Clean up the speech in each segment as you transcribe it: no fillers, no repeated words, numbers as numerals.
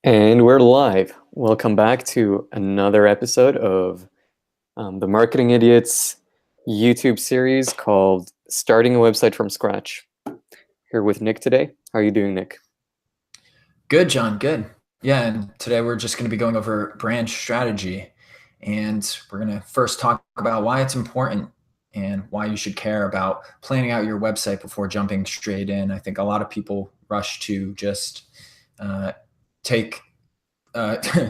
And we're live. Welcome back to another episode of the Marketing Idiots YouTube series called Starting a Website from Scratch. Here with Nick today. How are you doing, Nick? Good, John. Good. Yeah, and today we're just going to be going over brand strategy. And we're going to first talk about why it's important and why you should care about planning out your website before jumping straight in. I think a lot of people rush to just take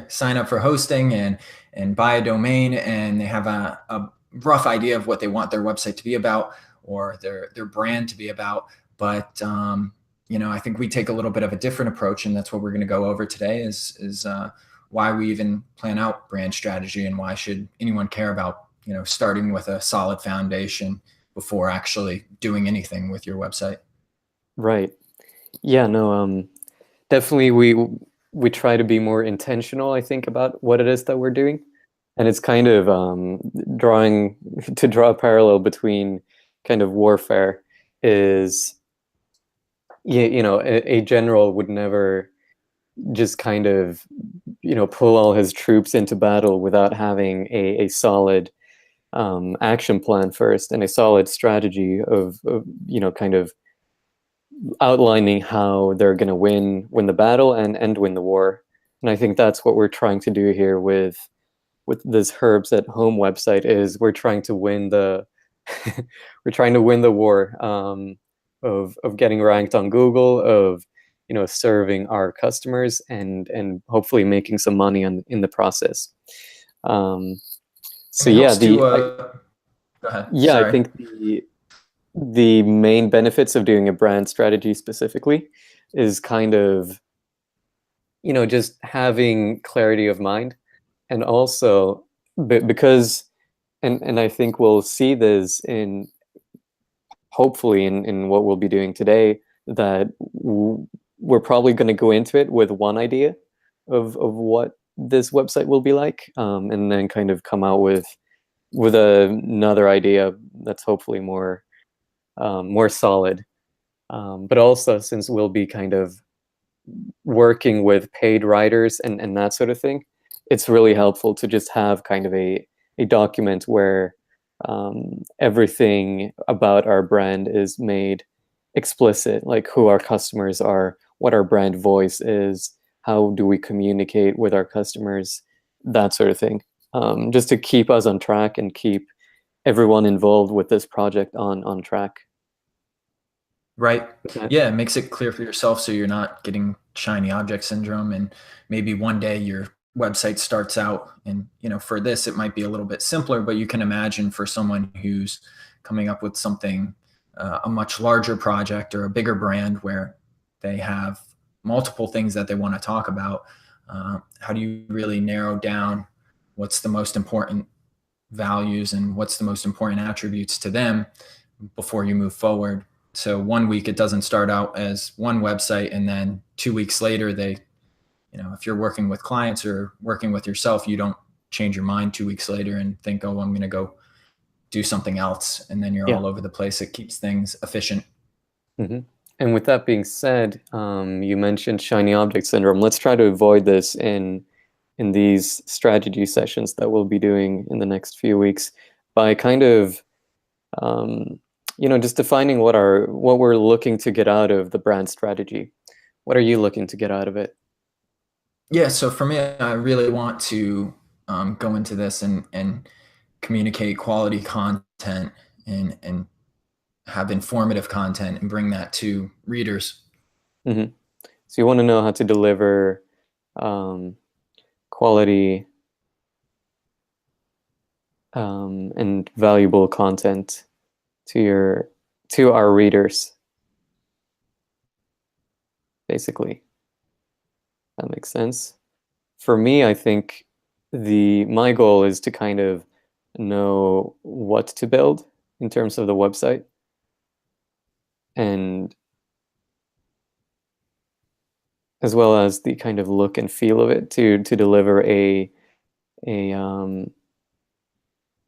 sign up for hosting and buy a domain, and they have a rough idea of what they want their website to be about or their brand to be about. But I think we take a little bit of a different approach, and that's what we're going to go over today is why we even plan out brand strategy and why should anyone care about starting with a solid foundation before actually doing anything with your website. Right. Yeah, no, definitely we try to be more intentional, I think, about what it is that we're doing. And it's kind of draw a parallel between kind of warfare is, a general would never just kind of, pull all his troops into battle without having a solid action plan first and a solid strategy of kind of outlining how they're going to win the battle and win the war. And I think that's what we're trying to do here with this Herbs at Home website is we're trying to win the we're trying to win the war of getting ranked on Google, of serving our customers and hopefully making some money in the process. So And it yeah, helps to go ahead. I Sorry. think the main benefits of doing a brand strategy specifically is kind of just having clarity of mind, and also because and I think we'll see this in hopefully in what we'll be doing today, that we're probably going to go into it with one idea of what this website will be like, and then kind of come out with another idea that's hopefully more solid. But also, since we'll be kind of working with paid writers and that sort of thing, it's really helpful to just have kind of a document where everything about our brand is made explicit, like who our customers are, what our brand voice is, how do we communicate with our customers, that sort of thing, just to keep us on track and keep everyone involved with this project on track. Right. Okay. Yeah, it makes it clear for yourself so you're not getting shiny object syndrome. And maybe one day your website starts out and, for this, it might be a little bit simpler, but you can imagine for someone who's coming up with something, a much larger project or a bigger brand where they have multiple things that they want to talk about. How do you really narrow down what's the most important values and what's the most important attributes to them before you move forward? So one week it doesn't start out as one website, and then 2 weeks later if you're working with clients or working with yourself, you don't change your mind 2 weeks later and think, oh, I'm going to go do something else, and then you're Yeah. all over the place. It keeps things efficient. Mm-hmm. And with that being said, you mentioned shiny object syndrome. Let's try to avoid this in these strategy sessions that we'll be doing in the next few weeks by kind of just defining what we're looking to get out of the brand strategy. What are you looking to get out of it? Yeah. So for me, I really want to go into this and communicate quality content and have informative content and bring that to readers. Mm-hmm. So you want to know how to deliver quality and valuable content to our readers, basically. That makes sense. For me, I think my goal is to kind of know what to build in terms of the website, and as well as the kind of look and feel of it to deliver a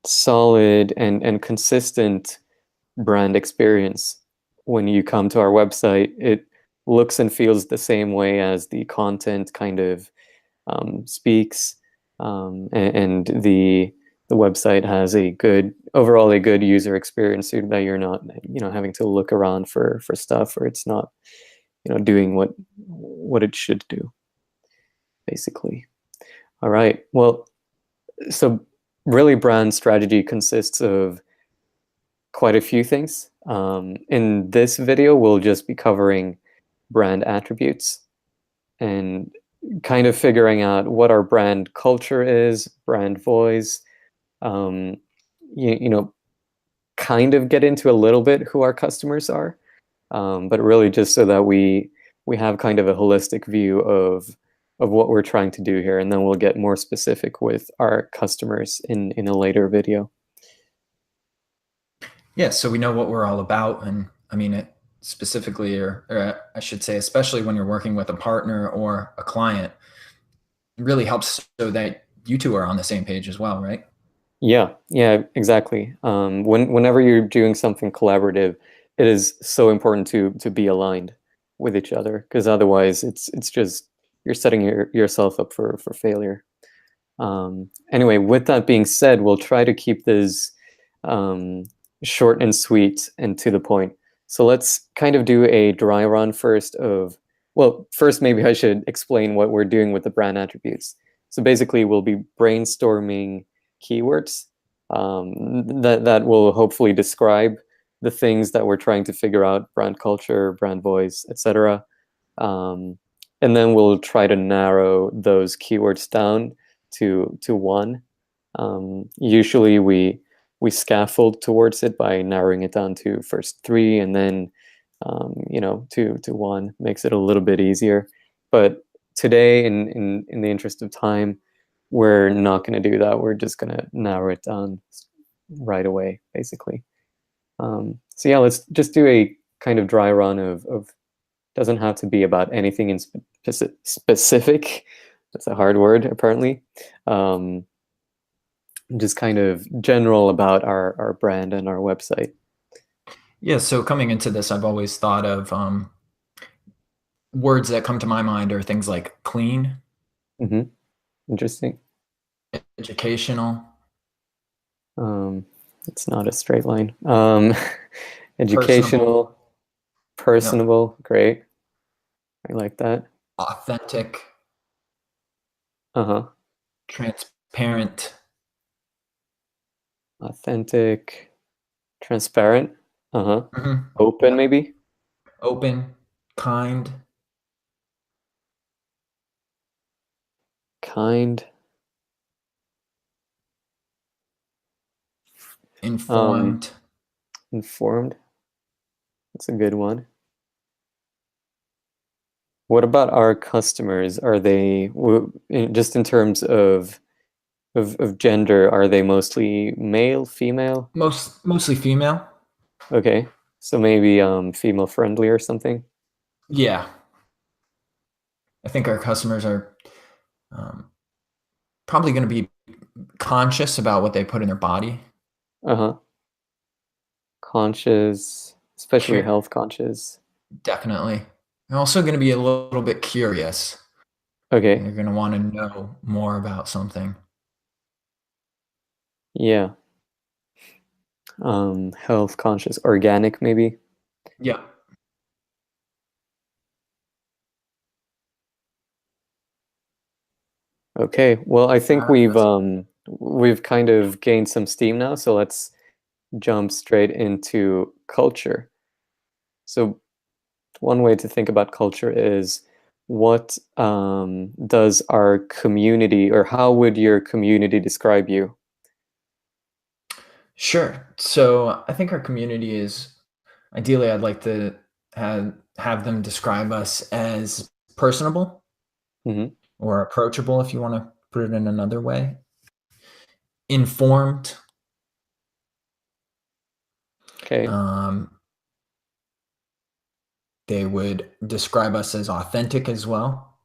solid and consistent brand experience. When you come to our website, it looks and feels the same way as the content kind of speaks, and the website has overall a good user experience, so that you're not having to look around for stuff, or it's not doing what it should do, basically. All right. Well, so really brand strategy consists of quite a few things. In this video, we'll just be covering brand attributes and kind of figuring out what our brand culture is, brand voice, kind of get into a little bit who our customers are, but really just so that we have kind of a holistic view of what we're trying to do here, and then we'll get more specific with our customers in a later video. Yeah, so we know what we're all about, and I mean it specifically, or I should say, especially when you're working with a partner or a client, it really helps so that you two are on the same page as well, right? Yeah, exactly. Whenever you're doing something collaborative, it is so important to be aligned with each other, because otherwise it's just you're setting yourself up for failure. Anyway, with that being said, we'll try to keep this short and sweet and to the point. So let's kind of do a dry run first first maybe I should explain what we're doing with the brand attributes. So basically we'll be brainstorming keywords that will hopefully describe the things that we're trying to figure out: brand culture, brand voice, etc. And then we'll try to narrow those keywords down to one. Usually we scaffold towards it by narrowing it down to first 3, and then to 1. Makes it a little bit easier. But today, in the interest of time, we're not going to do that. We're just going to narrow it down right away, basically. So yeah, let's just do a kind of dry run of doesn't have to be about anything in specific. That's a hard word, apparently. Just kind of general about our brand and our website. Yeah, so coming into this, I've always thought of words that come to my mind are things like clean, Interesting. educational, It's not a straight line. Educational, personable, Yep. great. I like that. Authentic, Uh-huh. transparent, Authentic, transparent. Uh-huh. Open, Yep. maybe. Open, kind, Kind. informed. Informed. That's a good one. What about our customers? Are they, just in terms of gender, are they mostly male, female? Mostly female. Okay, so maybe female friendly or something. Yeah, I think our customers are probably going to be conscious about what they put in their body. Uh-huh. Conscious, especially health conscious. Definitely. They're also going to be a little bit curious. Okay. They're going to want to know more about something. Yeah. Health conscious, organic, maybe. Yeah. Okay. Well, I think we've kind of gained some steam now, so let's jump straight into culture. So one way to think about culture is, what does our community, or how would your community describe you? Sure. So I think our community is ideally, I'd like to have them describe us as personable or approachable, if you want to put it in another way. Informed. Okay. They would describe us as authentic as well.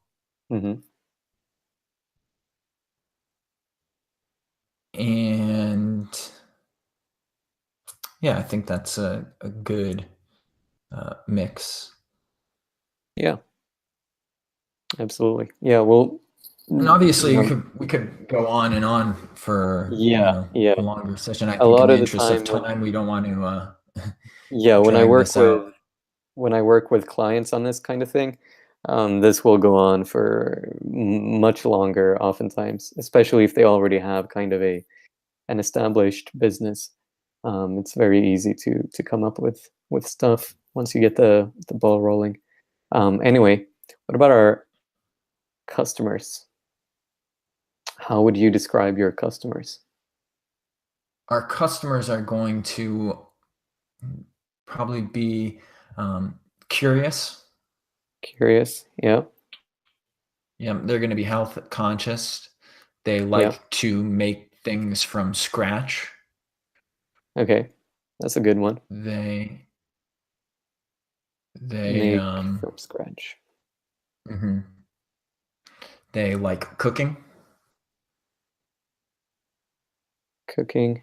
And yeah, I think that's a good mix. Yeah, absolutely. Yeah, well, And you obviously, know, we could go on and on for yeah, yeah. a longer session. I A think in lot the of the interest of time when time, we don't want to yeah, drag this out. when I work with clients on this kind of thing, this will go on for much longer, oftentimes, especially if they already have kind of an established business. It's very easy to come up with stuff once you get the ball rolling. Anyway, what about our customers? How would you describe your customers? Our customers are going to probably be curious. Curious? Yeah, Yeah, they're going to be health conscious. They yeah. like to make things from scratch. Okay, that's a good one. They they Make um from scratch. mhm. They like cooking. Cooking.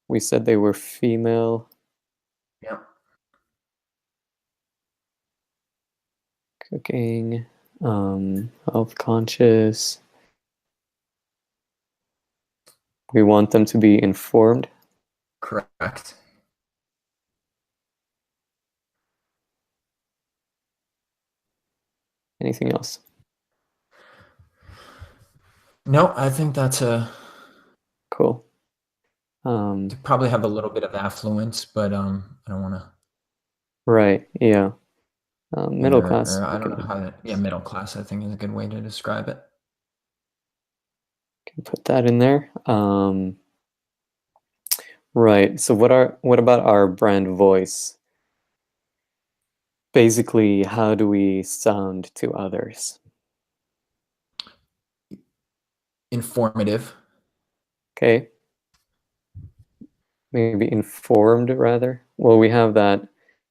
We said they were female. Yeah, Cooking. Health conscious. We want them to be informed. correct. Anything else? No, I think that's a Cool. Um, probably have a little bit of affluence, but I don't want to. right. Yeah. Middle Or class. I We don't know how to. Yeah, middle class. I think is a good way to describe it. can put that in there. Right. So what about our brand voice? Basically, how do we sound to others? Informative. Okay. Maybe informed rather. Well, we have that.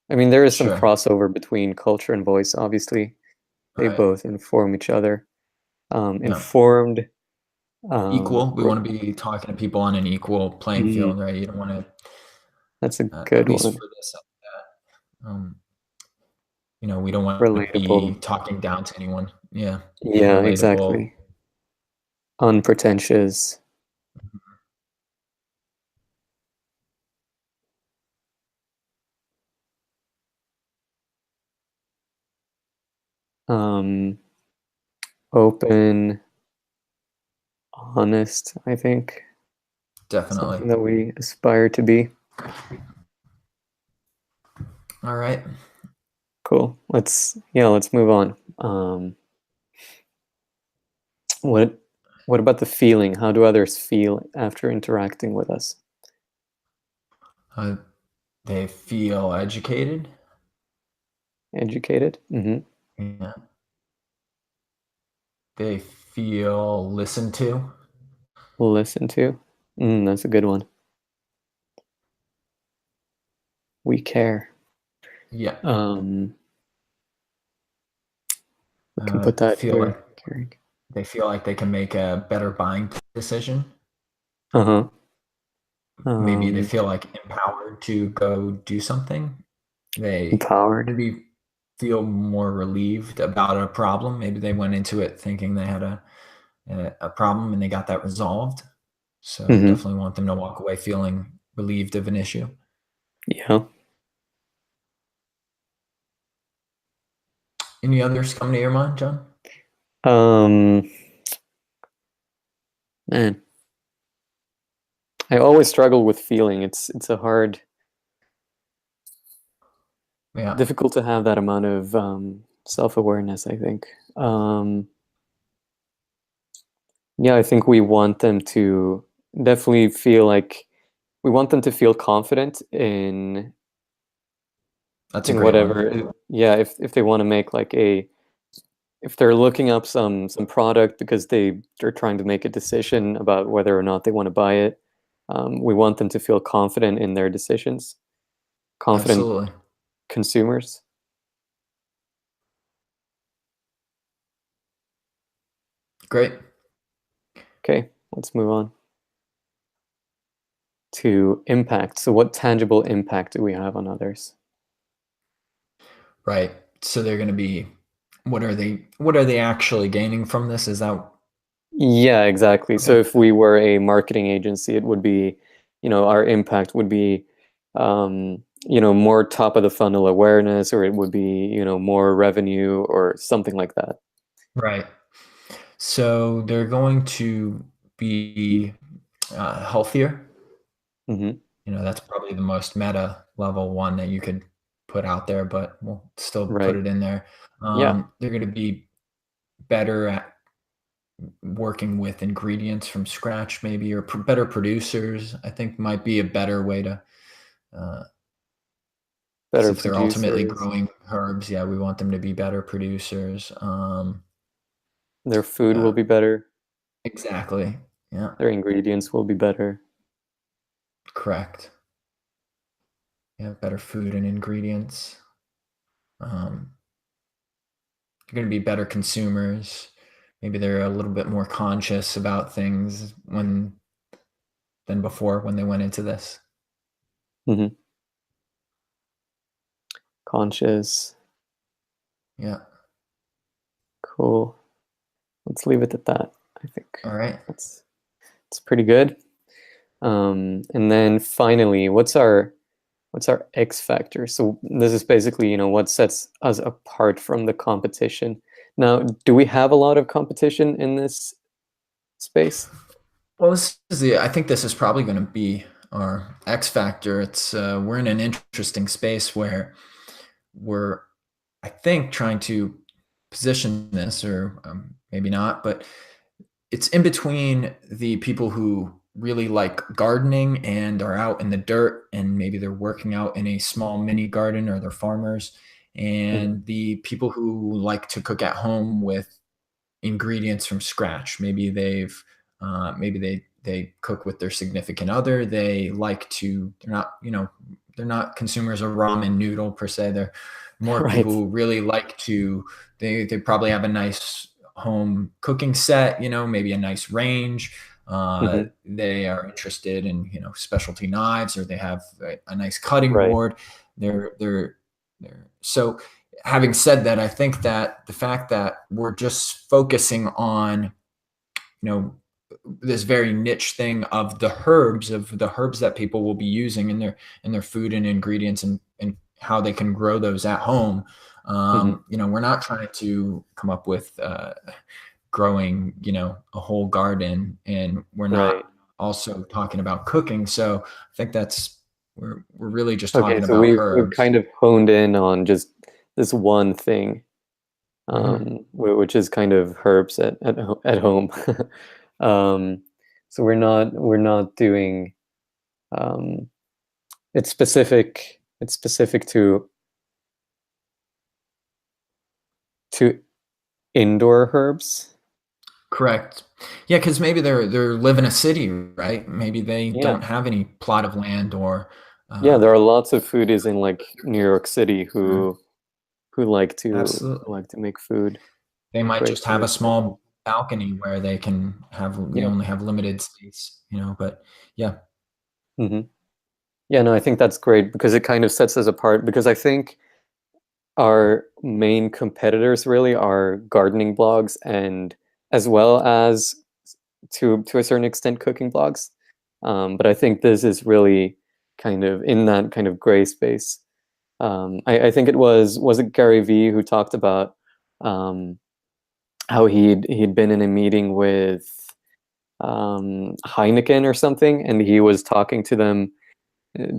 I mean, there is some Sure. crossover between culture and voice, obviously. They Right. both inform each other. Yeah. Informed. Equal. We We're, want to be talking to people on an equal playing mm, field, right? You don't want to, that's a at good least one. for this, we don't want to be Relatable. talking down to anyone. Yeah. Yeah, Relatable. exactly. Unpretentious. Um, Open, honest, I think. Definitely. Something that we aspire to be. All right. Cool. Let's move on. What what about the feeling? How do others feel after interacting with us? Uh, they feel educated. Educated? Yeah. They feel listened to. Listen to? That's a good one. We care. Yeah. Um, we can put that Feel like here. Caring. they feel like they can make a better buying decision. Uh-huh. Maybe they Um, feel like empowered to go do something. They Empowered. maybe feel more relieved about a problem. Maybe they went into it thinking they had a problem and they got that resolved. So hmm definitely want them to walk away feeling relieved of an issue. Yeah. Any others come to your mind, John? Um, Man, I always struggle with feeling. It's a hard, Yeah, difficult to have that amount of self-awareness, I think. Um, yeah, I think we want them to definitely feel like we want them to feel confident that's a in great one. whatever. Yeah, if they want to make like a if they're looking up some product because they're trying to make a decision about whether or not they want to buy it, we want them to feel confident in their decisions, confident Absolutely. consumers. Great. Okay, let's move on to impact. So what tangible impact do we have on others? Right. So they're going to be what are they actually gaining from this? Is that Yeah, exactly. So okay? if we were a marketing agency, it would be, our impact would be, more top of the funnel awareness, or it would be, more revenue or something like that. Right. So they're going to be healthier. Hmm. That's probably the most meta level one that you could put out there, but we'll still put Right. it in there. Yeah. They're going to be better at working with ingredients from scratch, maybe, or better producers. I think might be a better way to, because Better if they're ultimately producers. growing herbs, yeah, we want them to be better producers. Their food will Uh, be better. exactly. Yeah, Their ingredients will be better. correct. Yeah, better food and ingredients. Um, They're going to be better consumers. Maybe they're a little bit more conscious about things than before when they went into this. Hmm. Conscious. Yeah. Cool. Let's leave it at that. I think All right. it's pretty good. And then finally, what's our X factor? So this is basically, what sets us apart from the competition. Now, do we have a lot of competition in this space? Well, I think this is probably going to be our X factor. We're in an interesting space where we're, I think, trying to position this, or maybe not, but it's in between the people who really like gardening and are out in the dirt, and maybe they're working out in a small mini garden, or they're farmers, Mhm. and the people who like to cook at home with ingredients from scratch. Maybe they cook with their significant other. They like to. They're not consumers of ramen noodle per se. They're more people Right. who really like to. They probably have a nice home cooking set. Maybe a nice range. Hmm. They are interested in specialty knives, or they have a nice cutting Right. board. They're so having said that, I think that the fact that we're just focusing on, you know, this very niche thing of the herbs that people will be using in their food and ingredients, and how they can grow those at home. Hmm. We're not trying to come up with growing, a whole garden, and we're not Right. also talking about cooking. So I think we're really just Okay, talking so about we've herbs. kind of honed in on just this one thing, Mhm. which is kind of herbs at home. um, so we're not doing, um, it's specific to indoor herbs. Correct. Yeah, because maybe they're live in a city, right? Maybe they Yeah. don't have any plot of land, or Yeah, uh, there are lots of foodies in like New York City mhm, who like to absolutely. who like to make food, They might great just have food a at home. small balcony where they Yeah. only have limited space, but yeah. Hmm. Yeah, no, I think that's great because it kind of sets us apart, because I think our main competitors really are gardening blogs, and as well as to a certain extent cooking blogs. But I think this is really kind of in that kind of gray space. I think it Gary Vee who talked about, um, how he'd been in a meeting with, Heineken or something, and he was talking to them,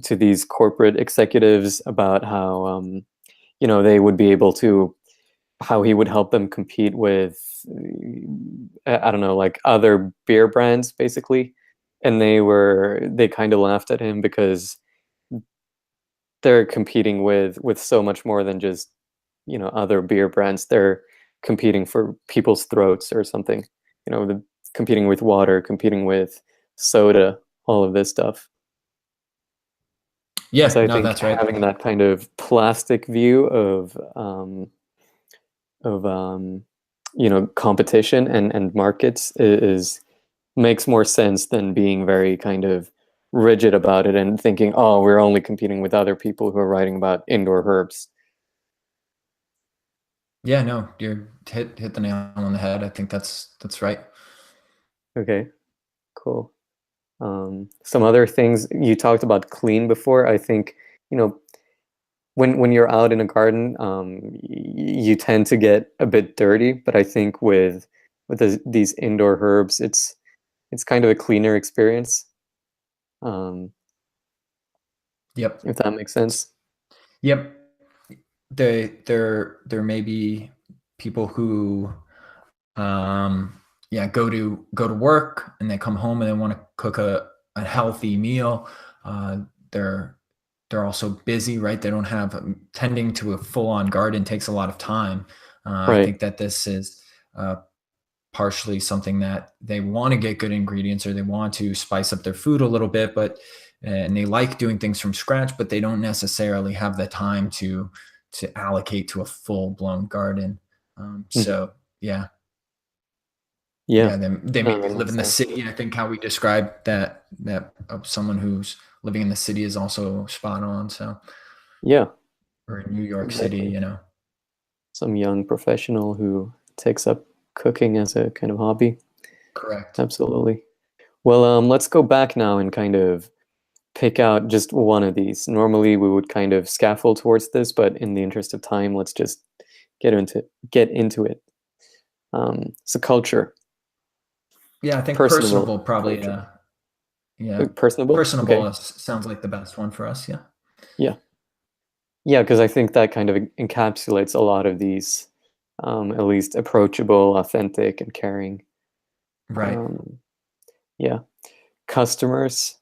to these corporate executives about how, they would be able to, how he would help them compete with, I don't know, like other beer brands basically. And they kind of laughed at him because they're competing with so much more than just, other beer brands. They're competing for people's throats or something. Competing with water, competing with soda, all of this stuff. Yeah, So I no, think that's right. having that kind of plastic view of competition and markets is makes more sense than being very kind of rigid about it and thinking, oh, we're only competing with other people who are writing about indoor herbs. Yeah, no, you're hit the nail on the head. I think that's right. Okay, cool. Some other things you talked about clean before. I think, you know, when you're out in a garden, you tend to get a bit dirty, but I think with these indoor herbs, it's kind of a cleaner experience. Um, Yep. if that makes sense. Yep. There may be people who yeah, go to work and they come home and they want to cook a healthy meal. Uh, they're they're also busy, right? They don't have tending to a full on garden takes a lot of time. I Right. think that this is uh, partially something that they want to get good ingredients or they want to spice up their food a little bit, but and they like doing things from scratch, but they don't necessarily have the time to allocate to a full blown garden. Mhm. So yeah, Yeah. yeah, they No, maybe that live makes in the sense. city. I think how we describe that of someone who's living in the city is also spot on. So, Yeah, or in New York City, exactly. you know. Some young professional who takes up cooking as a kind of hobby. Correct. Absolutely. Well, let's go back now and kind of pick out just one of these. Normally, we would kind of scaffold towards this, but in the interest of time, let's just get into it. So culture, Yeah, I think personable personable probably. culture. Yeah, Personable. personable Okay. sounds like the best one for us. Yeah. Yeah. Yeah, because I think that kind of encapsulates a lot of these, at least approachable, authentic, and caring. Right. Um, yeah. Customers.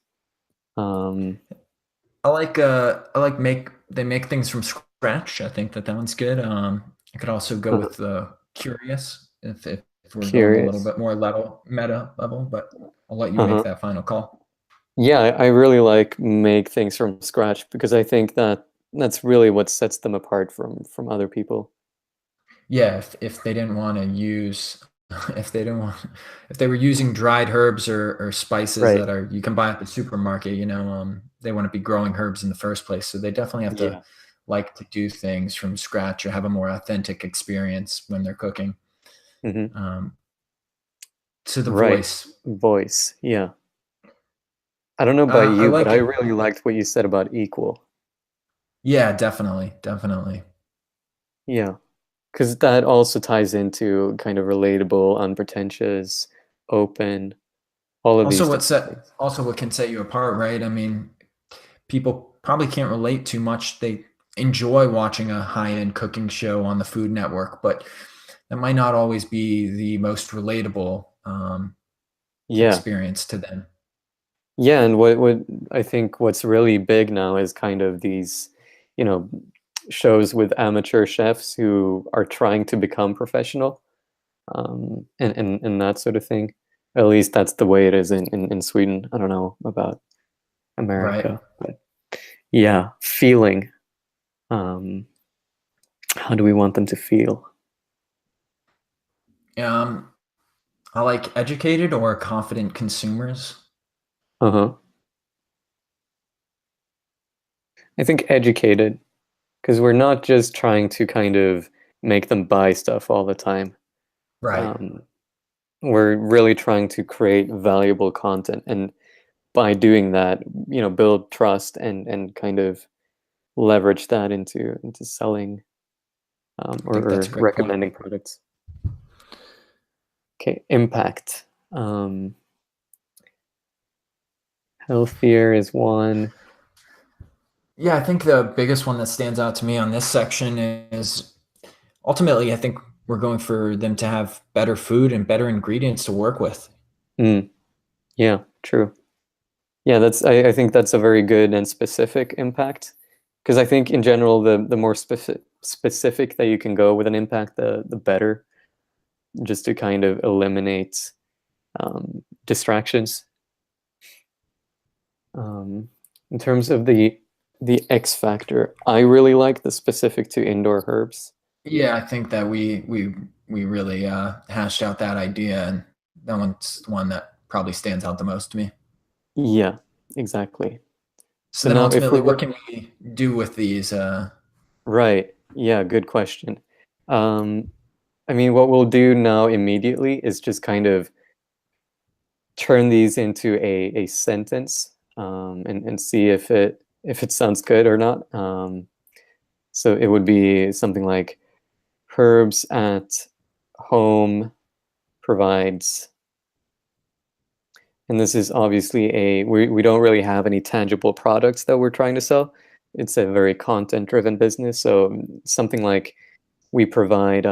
Um, I like make they make things from scratch. I think that one's good. I could also go uh with curious if we're going a little Curious. bit more level meta level, but I'll let you make Uh-huh. that final call. Yeah, I really like make things from scratch because I think that that's really what sets them apart from other people. Yeah, if they didn't want to use if they didn't want if they were using dried herbs or spices Right. that are you can buy at the supermarket, they want to be growing herbs in the first place. So they definitely have to Yeah. like to do things from scratch or have a more authentic experience when they're cooking. Hmm. Um, to the Right. voice. Voice. Yeah. I don't know about I you, but I like really liked what you said about equal. yeah, definitely, definitely. Yeah. Because that also ties into kind of relatable, unpretentious, open, all of these different things. Also what can set you apart, right? I mean, people probably can't relate too much. They enjoy watching a high-end cooking show on the Food Network, but that might not always be the most relatable Yeah. experience to them. Yeah, and what I think what's really big now is kind of these, you know, shows with amateur chefs who are trying to become professional, and that sort of thing. At least that's the way it is in Sweden. I don't know about Right. America, but yeah, feeling. Um, how do we want them to feel? Um, I like educated or confident consumers. Uh-huh. I think educated, because we're not just trying to kind of make them buy stuff all the time. Right. Um, we're really trying to create valuable content, and by doing that, build trust and kind of leverage that into selling, I or, think that's a or great point. recommending products. Okay, impact. Healthier is one. Yeah, I think the biggest one that stands out to me on this section is ultimately, I think we're going for them to have better food and better ingredients to work with. Mm, yeah, true. Yeah, I think that's a very good and specific impact, because I think in general the more specific that you can go with an impact, the better, just to kind of eliminate distractions. Um, in terms of the X factor, I really like the specific to indoor herbs. Yeah, I think that we really hashed out that idea, and that one's one that probably stands out the most to me. Yeah, exactly. So So then, now if we ultimately, what were can we do with these? right, yeah, good question. I mean, what we'll do now immediately is just kind of turn these into a sentence, and see if it sounds good or not. So it would be something like Herbs at Home provides, and this is obviously we don't really have any tangible products that we're trying to sell. It's a very content-driven business, so something like we provide,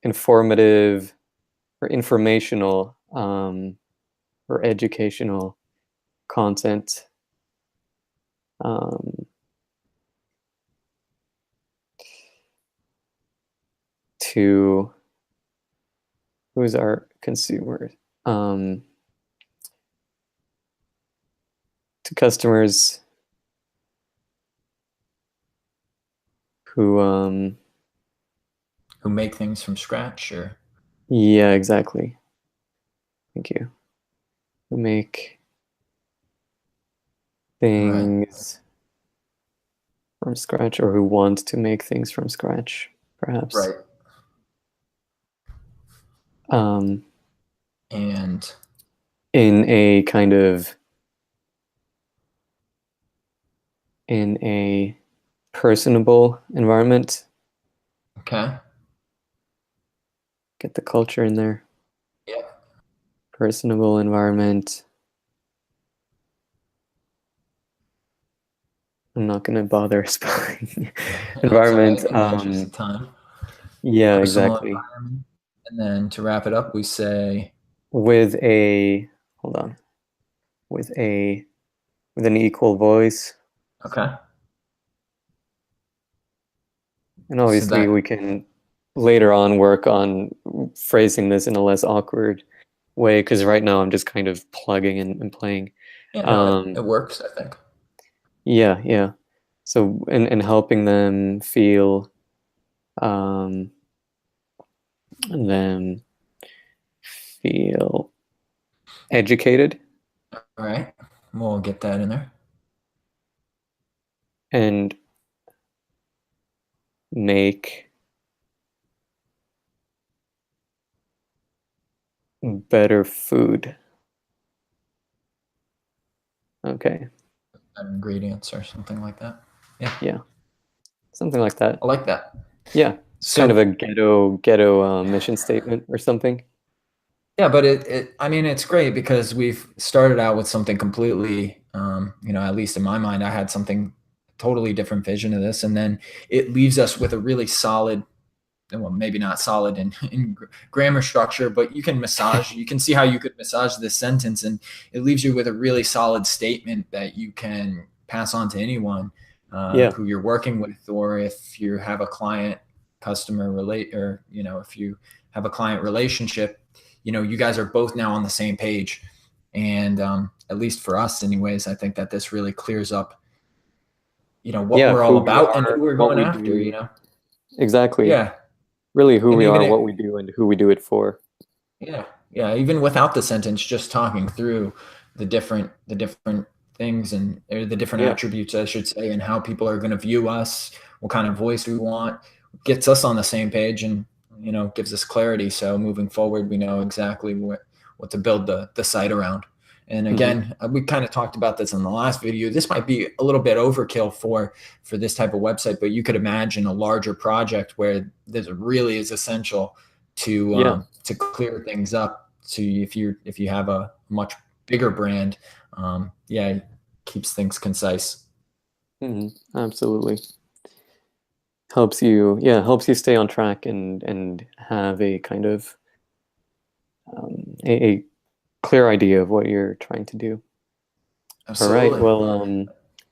informative or informational, or educational content, um, to who's our consumer, um, to customers who, Who make things from scratch, or yeah, exactly. Thank you. Who make right, things from scratch, or who want to make things from scratch, perhaps. right, Um, and in a kind of in a personable environment. okay, Get the culture in there. yeah, Personable environment. I'm not gonna bother spelling that's all environment. right. In the interest of time, Yeah, personal exactly. environment, and then to wrap it up, we say, With a hold on. With a with an equal voice. okay, And so obviously we that, can later on work on phrasing this in a less awkward way, because right now I'm just kind of plugging and playing. yeah, no, it Um, works, I think. yeah, yeah. So and helping them feel, um them feel educated All right, we'll get that in there. and make better food. Okay. Ingredients or something like that. Yeah, Yeah. Something like that. I like that. Yeah. Kind of So a ghetto mission statement or something. yeah, but I mean, it's great because we've started out with something completely, at least in my mind, I had something totally different vision of this, and then it leaves us with a really solid, well, maybe not solid in grammar structure, but you can see how you could massage this sentence, and it leaves you with a really solid statement that you can pass on to anyone Yeah. who you're working with, or if you have a client customer relate, or if you have a client relationship, you guys are both now on the same page, and at least for us, anyways, I think that this really clears up, what Yeah. we're all Who we about and who are, we're what going we after. do. Exactly. Yeah, Really who and we even are, it. what we do, and who we do it for. Yeah, yeah. Even without the sentence, just talking through the different things, and or the different Yeah. attributes, I should say, and how people are going to view us, what kind of voice we want, gets us on the same page, and gives us clarity. So moving forward, we know exactly what to build the site around. And Hmm. again, we kind of talked about this in the last video. This might be a little bit overkill for this type of website, but you could imagine a larger project where this really is essential Yeah. to clear things up. So if you have a much bigger brand, yeah, it keeps things concise. Hmm. Absolutely. Helps you stay on track and have a kind of, a clear idea of what you're trying to do. All right. Absolutely, Well,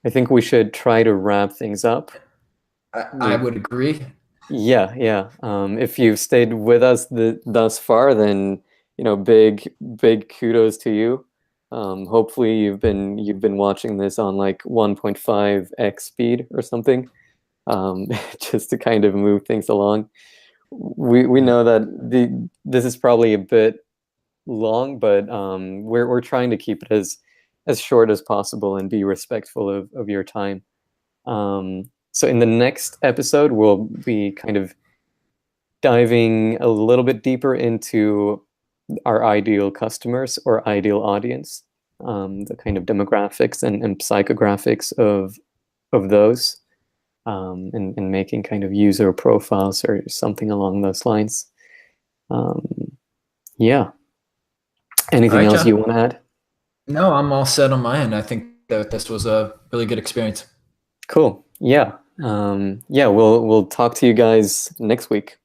I think we should try to wrap things up. I We've would agree. Yeah, yeah. If you've stayed with us thus far, then big kudos to you. Hopefully you've been watching this on like 1.5x speed or something, just to kind of move things along. We Yeah, know that this is probably a bit long, but we're trying to keep it as short as possible and be respectful of your time. So in the next episode, we'll be kind of diving a little bit deeper into our ideal customers or ideal audience, the kind of demographics and psychographics of those, and making kind of user profiles or something along those lines. Yeah. Anything else John. you want to add? No, I'm all set on my end. I think that this was a really good experience. Cool. Yeah. Yeah, we'll talk to you guys next week.